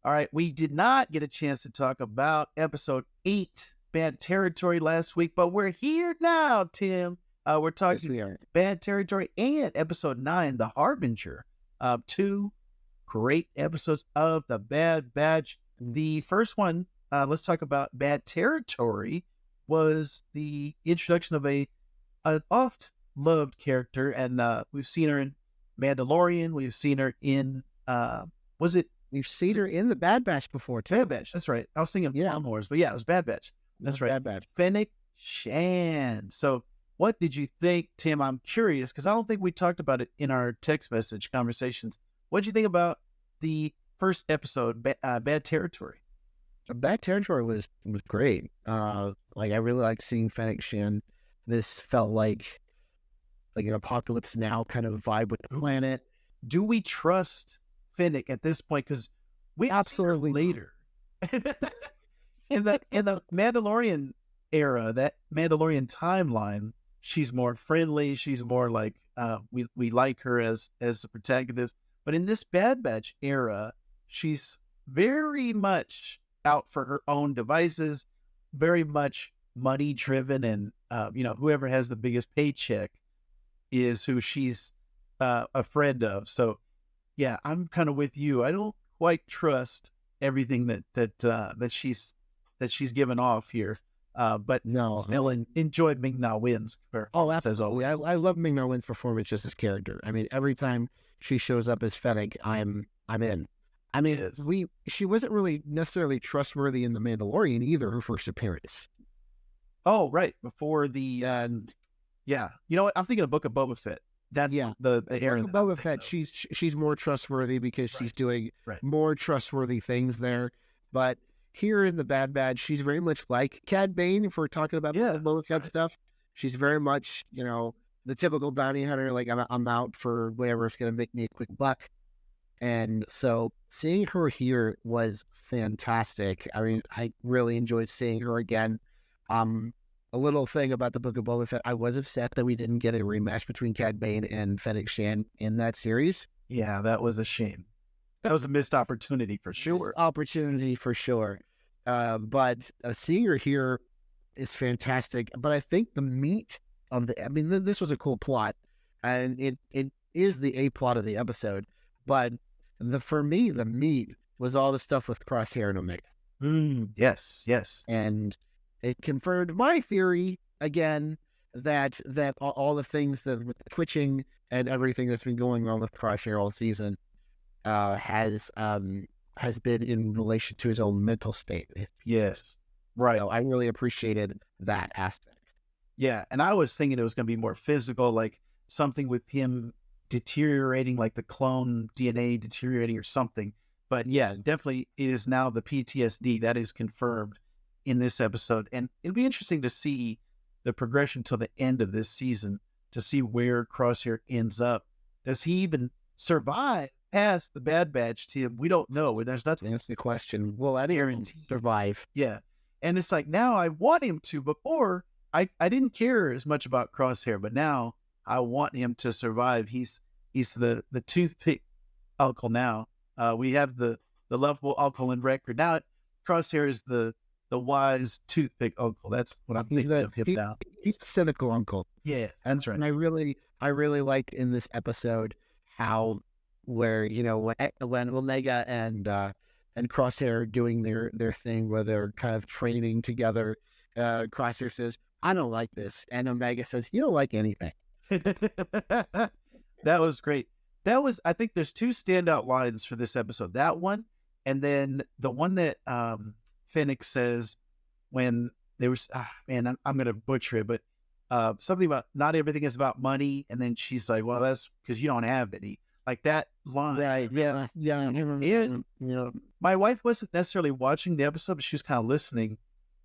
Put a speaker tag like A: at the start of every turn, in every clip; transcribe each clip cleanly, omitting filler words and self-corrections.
A: All right, we did not get a chance to talk about episode 8, Bad Territory, last week, but we're here now, Tim. We're talking Bad Territory and episode 9, The Harbinger. Two great episodes of The Bad Batch. The first one, let's talk about Bad Territory, was the introduction of an oft-loved character, and we've seen her in Mandalorian. We've seen her in,
B: We've seen her in the Bad Batch before, too.
A: Bad Batch, that's right. I was thinking Clone Wars, but yeah, it was Bad Batch. That's right.
B: Bad Batch.
A: Fennec Shand. So what did you think, Tim? I'm curious, because I don't think we talked about it in our text message conversations. What did you think about the first episode, Bad Territory?
B: Bad Territory was great. I really liked seeing Fennec Shand. This felt like an Apocalypse Now kind of vibe with the planet.
A: Do we trust Fennec at this point? Because we absolutely later in the Mandalorian era, that Mandalorian timeline, she's more friendly. She's more like we like her as the protagonist. But in this Bad Batch era, she's very much out for her own devices, very much money driven, and whoever has the biggest paycheck is who she's a friend of. So yeah, I'm kind of with you. I don't quite trust everything that she's given off here. But no, still enjoyed Ming-Na Wen's performance, as always.
B: I love Ming-Na Wen's performance just as character. I mean, every time she shows up as Fennec, I'm in. I mean, she wasn't really necessarily trustworthy in The Mandalorian either, her first appearance.
A: Oh, right. Before the yeah. You know what? I'm thinking of Book of Boba Fett. That's the era.
B: Boba Fett, she's more trustworthy because she's doing more trustworthy things there. But here in the Bad Batch, she's very much like Cad Bane, if we're talking about Boba Fett stuff. She's very much, the typical bounty hunter, like I'm out for whatever's going to make me a quick buck. And so seeing her here was fantastic. I mean, I really enjoyed seeing her again. A little thing about the Book of Boba Fett, I was upset that we didn't get a rematch between Cad Bane and Fennec Shand in that series.
A: Yeah, that was a shame. That was a missed opportunity for sure.
B: But seeing her here is fantastic. But I think the meat of this was a cool plot, and it is the A plot of the episode. But for me, the meat was all the stuff with Crosshair and Omega.
A: Yes.
B: And it confirmed my theory again that all the things that with the twitching and everything that's been going on with Crosshair all season has been in relation to his own mental state.
A: Yes, right.
B: So I really appreciated that aspect.
A: Yeah, and I was thinking it was going to be more physical, like something with him deteriorating, like the clone DNA deteriorating or something. But yeah, definitely it is now the PTSD that is confirmed in this episode. And it'll be interesting to see the progression till the end of this season to see where Crosshair ends up. Does he even survive past the Bad Batch, Tim? We don't know. There's nothing.
B: That's the question. Will anyone survive?
A: Yeah. And it's like, now I want him to. Before, I didn't care as much about Crosshair, but now I want him to survive. He's the toothpick uncle now. We have the lovable uncle in record. Now Crosshair is the wise toothpick uncle. That's what I'm thinking of him now.
B: He's the cynical uncle.
A: Yes, that's right.
B: And I really liked in this episode how when Omega and Crosshair are doing their thing where they're kind of training together. Crosshair says, "I don't like this," and Omega says, "You don't like anything."
A: That was great. I think there's two standout lines for this episode. That one, and then the one that Fennec says when they were, I'm going to butcher it, but something about not everything is about money. And then she's like, well, that's because you don't have any. Like that line.
B: Right, yeah.
A: And, my wife wasn't necessarily watching the episode, but she was kind of listening.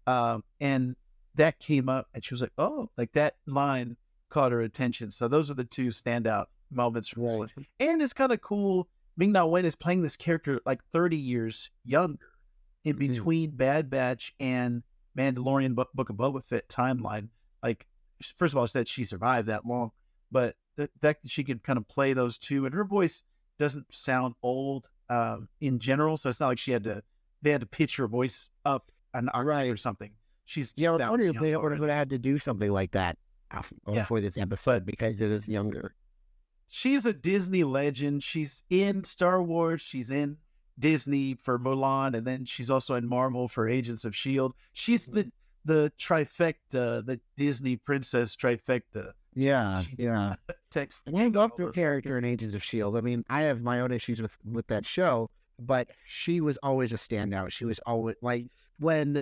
A: And that came up and she was like, oh, like that line caught her attention. So those are the two standout moments from this one. And it's kind of cool. Ming-Na Wen is playing this character like 30 years younger in between Bad Batch and Mandalorian Book of Boba Fett timeline. Like, first of all, said she survived that long, but the fact that she could kind of play those two, and her voice doesn't sound old. in general. So it's not like they had to pitch her voice up an octave or something. She's
B: I was wondering if they would have had to do something like that for this episode because it is younger.
A: She's a Disney legend. She's in Star Wars. She's in Disney for Mulan, and then she's also in Marvel for Agents of S.H.I.E.L.D. She's the trifecta, the Disney princess trifecta.
B: Yeah.
A: Text.
B: And I love her character in Agents of S.H.I.E.L.D. I mean, I have my own issues with that show, but she was always a standout. She was always like when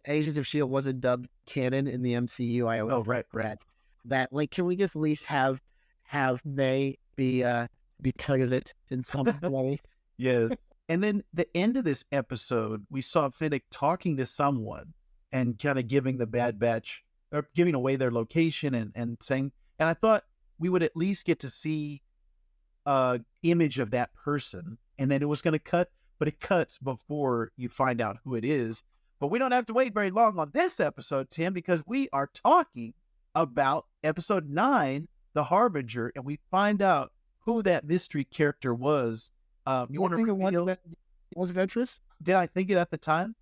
B: Agents of S.H.I.E.L.D. wasn't dubbed canon in the MCU. I always regret that. Like, can we just at least have May be part of it in some way?
A: Yes. And then the end of this episode, we saw Fennec talking to someone and kind of giving the Bad Batch, or giving away their location and saying, and I thought we would at least get to see an image of that person, and then it was going to cut, but it cuts before you find out who it is. But we don't have to wait very long on this episode, Tim, because we are talking about episode 9, The Harbinger, and we find out who that mystery character was. You want to reveal?
B: Was it Ventresss?
A: Did I think it at the time?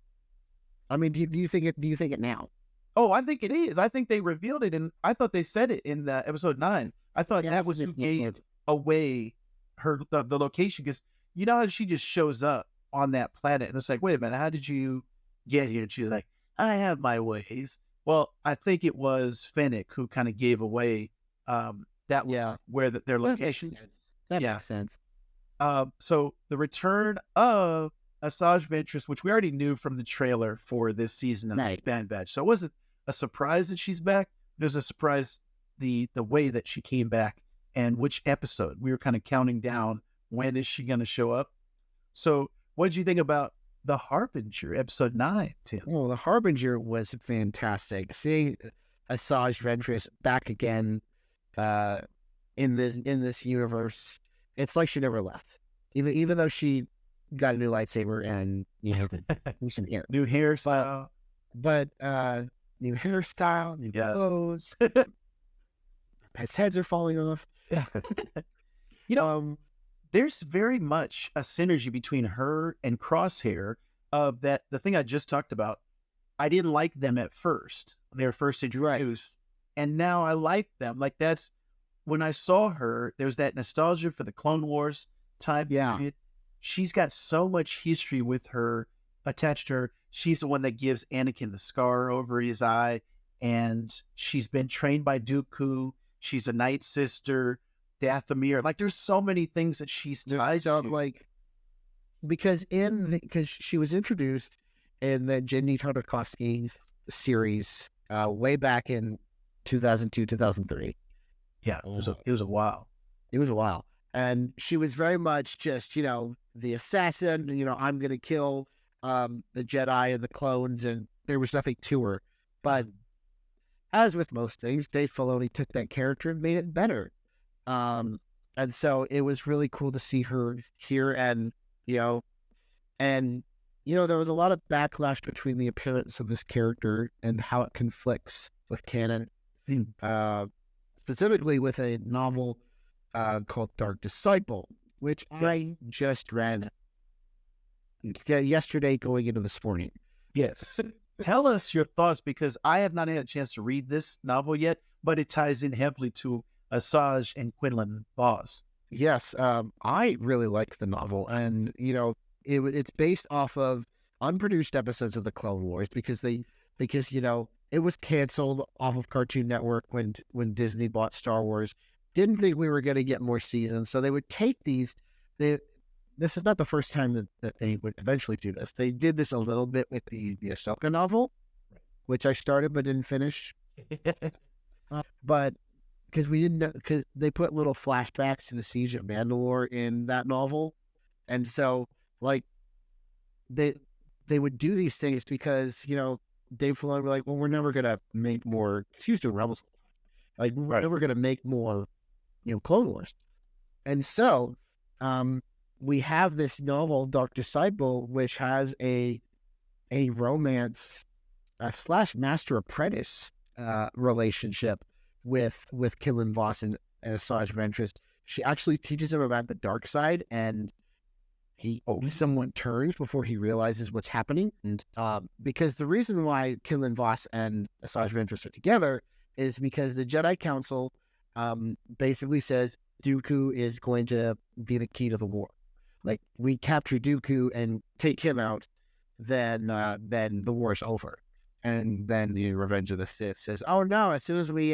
B: I mean, do you think it? Do you think it now?
A: Oh, I think it is. I think they revealed it, and I thought they said it in episode 9. I thought that was who gave away the location, because you know how she just shows up on that planet, and it's like, wait a minute, how did you get here? And she's like, I have my ways. Well, I think it was Fennec who kind of gave away that was where their location.
B: That makes sense.
A: So the return of Asajj Ventress, which we already knew from the trailer for this season of Bad Batch. So it wasn't a surprise that she's back. It was a surprise the way that she came back and which episode. We were kind of counting down, when is she going to show up? So what did you think about The Harbinger, episode 9, Tim?
B: Oh, The Harbinger was fantastic. Seeing Asajj Ventress back again in this universe, it's like she never left. Even though she got a new lightsaber and some hair,
A: new hairstyle,
B: but new hairstyle, new clothes. Pets' heads are falling off.
A: There's very much a synergy between her and Crosshair. The thing I just talked about, I didn't like them at first. They were first introduced, and now I like them. Like, that's when I saw her. There's that nostalgia for the Clone Wars time period. She's got so much history with her attached to her. She's the one that gives Anakin the scar over his eye, and she's been trained by Dooku. She's a Night Sister, Dathomir. Like, there's so many things that she's tied to.
B: Like, because she was introduced in the Jenny Tartakovsky series way back in 2002, 2003.
A: Yeah, it was a while.
B: It was a while. And she was very much just, the assassin, I'm going to kill the Jedi and the clones, and there was nothing to her. But as with most things, Dave Filoni took that character and made it better. And so it was really cool to see her here, and there was a lot of backlash between the appearance of this character and how it conflicts with canon, specifically with a novel called Dark Disciple, which I just read yesterday going into this morning.
A: Yes. Tell us your thoughts, because I have not had a chance to read this novel yet, but it ties in heavily to Asajj and Quinlan Vos.
B: Yes, I really liked the novel, and it's based off of unproduced episodes of the Clone Wars because it was canceled off of Cartoon Network when Disney bought Star Wars. Didn't think we were going to get more seasons, so they would take these. This is not the first time that they would eventually do this. They did this a little bit with the Ahsoka novel, which I started but didn't finish. But because because they put little flashbacks to the Siege of Mandalore in that novel, and so like they would do these things because Dave Filoni were like, well, we're never gonna make more. Excuse the Rebels. Like, we're never gonna make more, Clone Wars, and so we have this novel, Dark Disciple, which has a romance / master apprentice relationship with Quinlan Vos and Asajj Ventress. She actually teaches him about the dark side, and somewhat turns before he realizes what's happening. And because the reason why Quinlan Vos and Asajj Ventress are together is because the Jedi Council basically says Dooku is going to be the key to the war. Like, we capture Dooku and take him out, then the war's over. And then the Revenge of the Sith says, "Oh no! As soon as we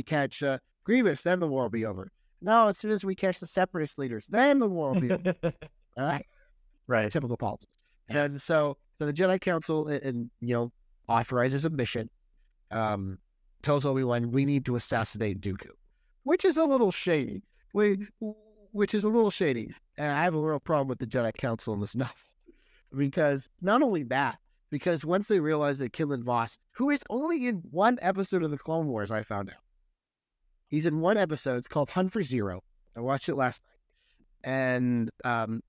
B: catch Grievous, then the war will be over. No, as soon as we catch the Separatist leaders, then the war will be over."
A: Right.
B: Typical politics. And so the Jedi Council and authorizes a mission. Tells Obi-Wan, we need to assassinate Dooku, which is a little shady. Which is a little shady. And I have a real problem with the Jedi Council in this novel, because not only that. Because once they realize that Quinlan Vos, who is only in one episode of the Clone Wars, I found out. He's in one episode. It's called Hunt for Zero. I watched it last night. And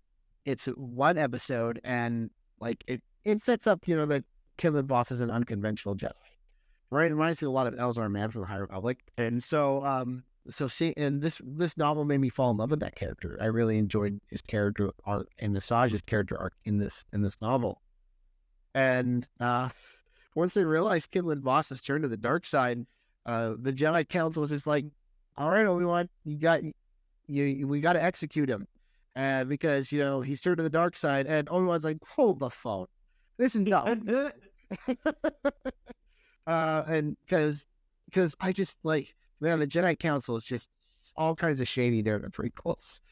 B: it's one episode, and like it sets up, that Quinlan Vos is an unconventional Jedi. Right? It reminds me a lot of Elzar Mann from the High Republic. And so this novel made me fall in love with that character. I really enjoyed his character arc and Asajj's character arc in this novel. And once they realized Quinlan Vos has turned to the dark side, the Jedi Council was just like, "All right, Obi-Wan, we got to execute him," because he's turned to the dark side. And Obi-Wan's like, "Hold the phone, this is not." And because I just like, man, the Jedi Council is just all kinds of shady there in the prequels,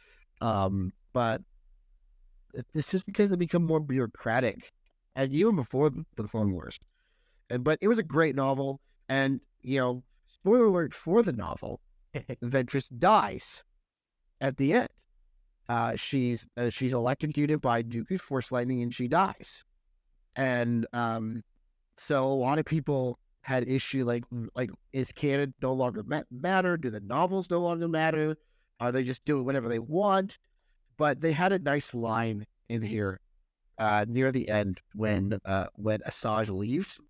B: but it's just because they become more bureaucratic. And even before the Clone Wars. But it was a great novel. And, spoiler alert for the novel, Ventress dies at the end. She's electrocuted by Dooku's Force Lightning, and she dies. And so a lot of people had issue, like is canon no longer matter? Do the novels no longer matter? Are they just doing whatever they want? But they had a nice line in here. Near the end, when Asajj leaves,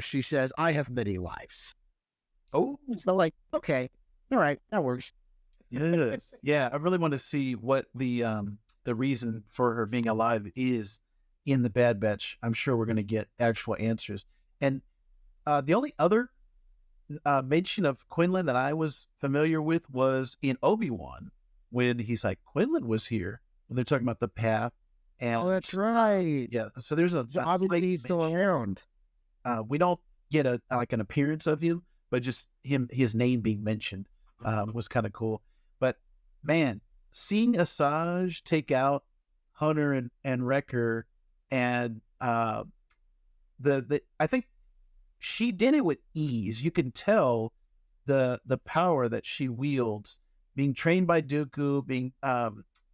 B: she says, "I have many lives." Oh, so like, okay, all right, that works.
A: Yes, yeah. I really want to see what the reason for her being alive is in the Bad Batch. I'm sure we're going to get actual answers. And the only other mention of Quinlan that I was familiar with was in Obi-Wan, when he's like, Quinlan was here, when they're talking about the path. And,
B: that's right.
A: Yeah, so there's
B: obviously he's still around.
A: We don't get an appearance of him, but just his name being mentioned was kind of cool. But man, seeing Asajj take out Hunter and Wrecker, and I think she did it with ease. You can tell the power that she wields, being trained by Dooku, being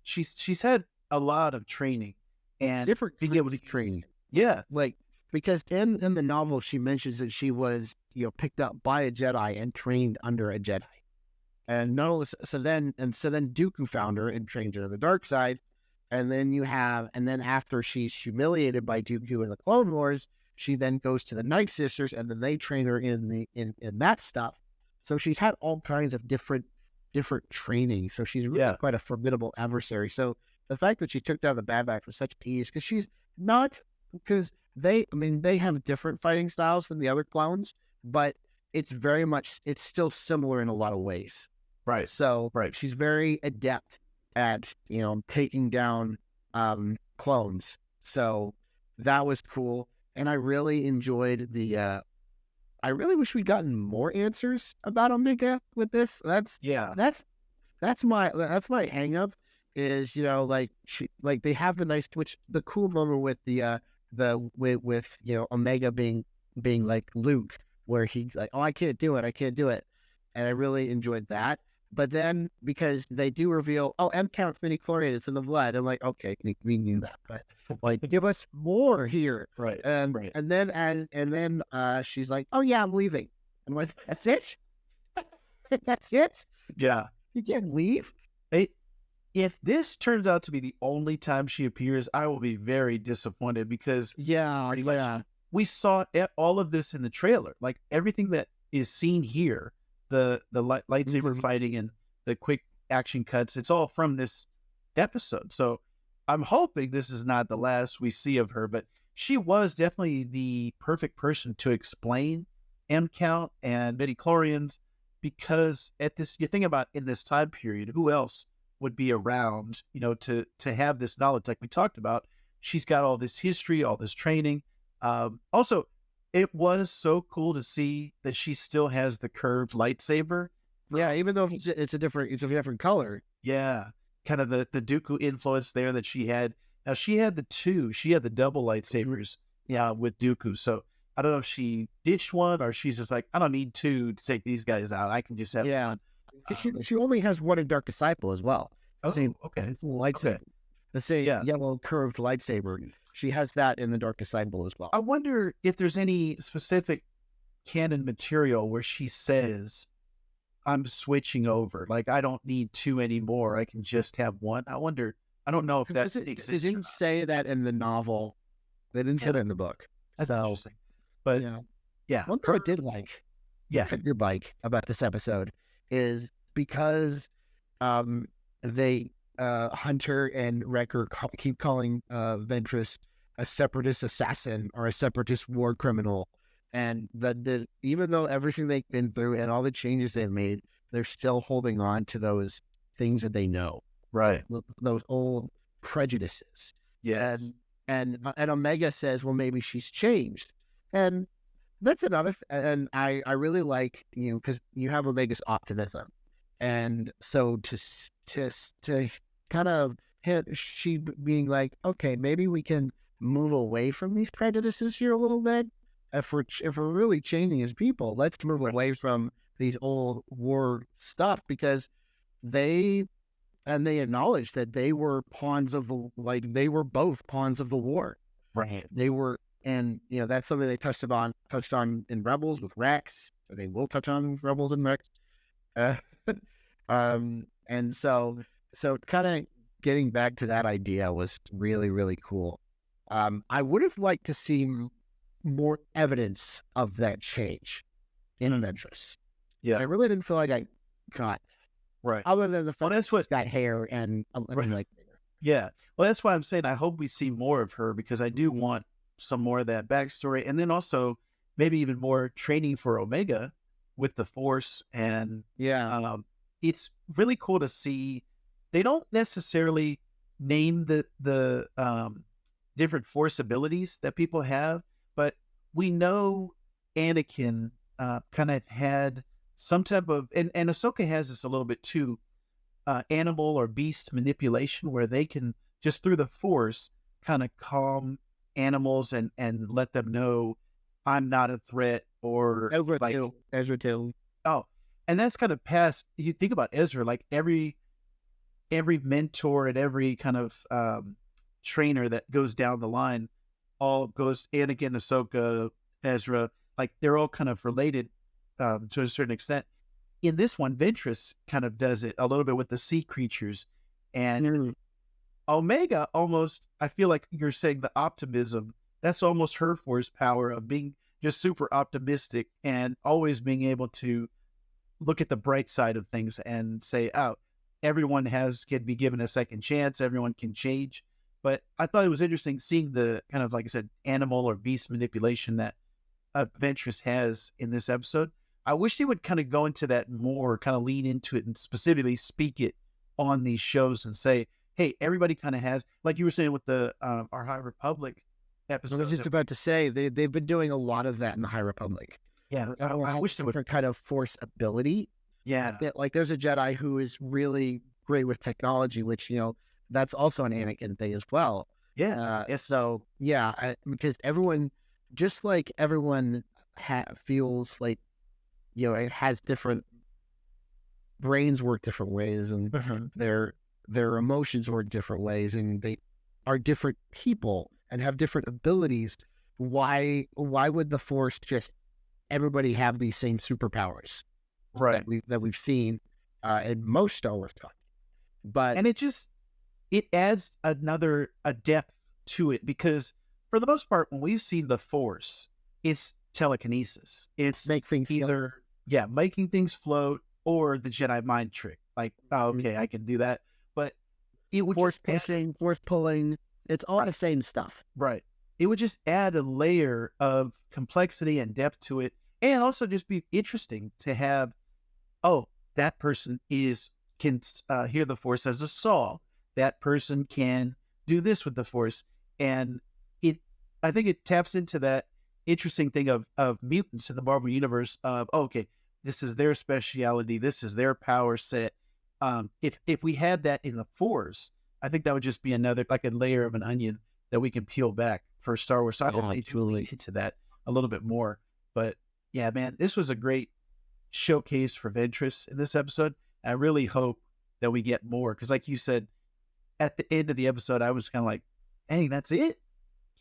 A: she's had a lot of training and
B: different being able to train.
A: Yeah,
B: like, because in the novel she mentions that she was picked up by a Jedi and trained under a Jedi, and not only so then Dooku found her and trained her to the dark side, and then after she's humiliated by Dooku in the Clone Wars, she then goes to the Night Sisters, and then they train her in that stuff. So she's had all kinds of different training. So she's really quite a formidable adversary. So the fact that she took down the Bad Batch with such ease, because they have different fighting styles than the other clones, but it's still similar in a lot of ways.
A: Right.
B: So she's very adept at, taking down clones. So that was cool. And I really enjoyed I really wish we'd gotten more answers about Omega with this. That's my hang up. Is they have the nice the cool moment with with Omega being like Luke, where he's like, "Oh, I can't do it," and I really enjoyed that. But then, because they do reveal, "Oh, M counts midichlorians, it's in the blood," I'm like, okay, we knew that, but like, give us more here,
A: right?
B: And then she's like, "Oh yeah, I'm leaving." I'm like, "That's it? That's it?
A: Yeah,
B: you can't leave."
A: If this turns out to be the only time she appears, I will be very disappointed, because we saw all of this in the trailer. Like, everything that is seen here, the lightsaber fighting and the quick action cuts, it's all from this episode. So I'm hoping this is not the last we see of her, but she was definitely the perfect person to explain M count and midichlorians, because you think about in this time period, who else would be around, to have this knowledge like we talked about. She's got all this history, all this training. Also, it was so cool to see that she still has the curved lightsaber.
B: Yeah, even though it's a different color.
A: Yeah, kind of the Dooku influence there that she had. Now she had the double lightsabers. Yeah, with Dooku. So I don't know if she ditched one or she's just like, I don't need two to take these guys out. I can just have one.
B: She only has one in Dark Disciple as well.
A: Oh,
B: same
A: okay.
B: Lightsaber.
A: Okay.
B: The same yellow curved lightsaber. She has that in the Dark Disciple as well.
A: I wonder if there's any specific canon material where she says, I'm switching over. Like, I don't need two anymore. I can just have one. I wonder. I don't know if that exists.
B: They didn't say that in the novel. They didn't say that in the book.
A: That's interesting. But yeah.
B: One thing I did like, about this episode is because they Hunter and Wrecker keep calling Ventress a separatist assassin or a separatist war criminal, and that even though everything they've been through and all the changes they've made, they're still holding on to those things that they know,
A: right?
B: Those old prejudices.
A: Yes.
B: And Omega says, well, maybe she's changed, and that's another. And I really like, because you have Omega's optimism, and so to kind of she being like, okay, maybe we can move away from these prejudices here a little bit. If we're really changing as people, let's move away from these old war stuff, because they acknowledge that they were pawns of they were both pawns of the war.
A: Right.
B: They were, and that's something they touched on in Rebels with Rex, or they will touch on with Rebels and Rex. And so kind of getting back to that idea was really, really cool. I would have liked to see more evidence of that change in Ventresss.
A: Yeah.
B: I really didn't feel like I got,
A: right.
B: Other than the fact that she's got hair and
A: yeah. Well, that's why I'm saying I hope we see more of her, because I do want some more of that backstory, and then also maybe even more training for Omega with the Force. And it's really cool to see. They don't necessarily name the different Force abilities that people have, but we know Anakin kind of had some type of, and Ahsoka has this a little bit too, animal or beast manipulation, where they can just through the Force kind of calm animals and let them know I'm not a threat, or
B: Ezra too.
A: Oh, and that's kind of past. You think about Ezra, like every mentor and every kind of trainer that goes down the line, all goes Anakin, Ahsoka, Ezra, like they're all kind of related to a certain extent. In this one, Ventresss kind of does it a little bit with the sea creatures, and Omega almost, I feel like you're saying the optimism, that's almost her Force power of being just super optimistic and always being able to look at the bright side of things and say, oh, everyone can be given a second chance, everyone can change. But I thought it was interesting seeing the kind of, like I said, animal or beast manipulation that Ventresss has in this episode. I wish they would kind of go into that more, kind of lean into it and specifically speak it on these shows and say, hey, everybody kind of has, like you were saying with the our High Republic episode.
B: I was just about to say, they've been doing a lot of that in the High Republic.
A: Yeah, I wish they would.
B: Kind of Force ability.
A: Yeah.
B: Like there's a Jedi who is really great with technology, which, that's also an Anakin thing as well.
A: Yeah.
B: So, because everyone, just like everyone feels like, it has different brains work different ways, and their emotions work different ways, and they are different people and have different abilities. Why would the Force just everybody have these same superpowers?
A: Right.
B: That we've seen in most Star Wars content.
A: And it adds a depth to it, because for the most part, when we've seen the Force, it's telekinesis. It's making things float, or the Jedi mind trick. Like, oh, okay, I can do that. But it would
B: force pushing, force pulling. It's all the same stuff.
A: Right. It would just add a layer of complexity and depth to it, and also just be interesting to have, that person can hear the Force as a saw. That person can do this with the Force. And I think it taps into that interesting thing of mutants in the Marvel Universe of, this is their speciality, this is their power set. If we had that in the Force, I think that would just be another, like a layer of an onion that we can peel back for Star Wars. So I hope they lean into that a little bit more. But yeah, man, this was a great showcase for Ventress in this episode. I really hope that we get more, because like you said, at the end of the episode, I was kind of like, dang, that's it?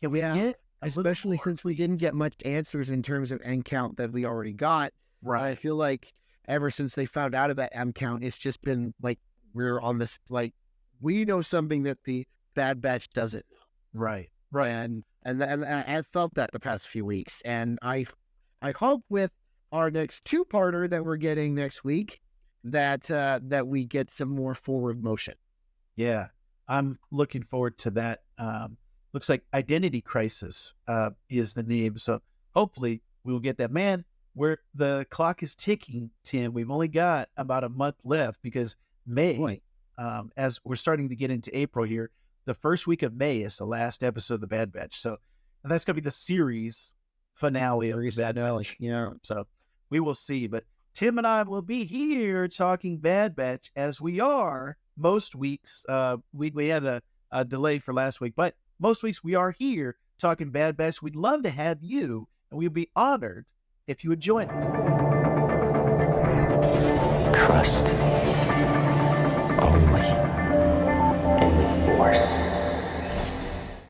A: Can we get?
B: Especially since we didn't get much answers in terms of M count that we already got.
A: Right.
B: I feel like ever since they found out about M count, it's just been like we're on this, like, we know something that the Bad Batch doesn't know.
A: Right.
B: And I felt that the past few weeks. And I hope with our next two-parter that we're getting next week that we get some more forward motion.
A: Yeah, I'm looking forward to that. Looks like Identity Crisis is the name. So hopefully we'll get that. Man, where the clock is ticking, Tim, we've only got about a month left, because May, as we're starting to get into April here, the first week of May is the last episode of the Bad Batch. So that's going to be the series finale of the Bad Batch.
B: Yeah.
A: So we will see. But Tim and I will be here talking Bad Batch, as we are most weeks. We had a delay for last week, but most weeks we are here talking Bad Batch. We'd love to have you, and we'd be honored if you would join us.
C: Trust only in the Force.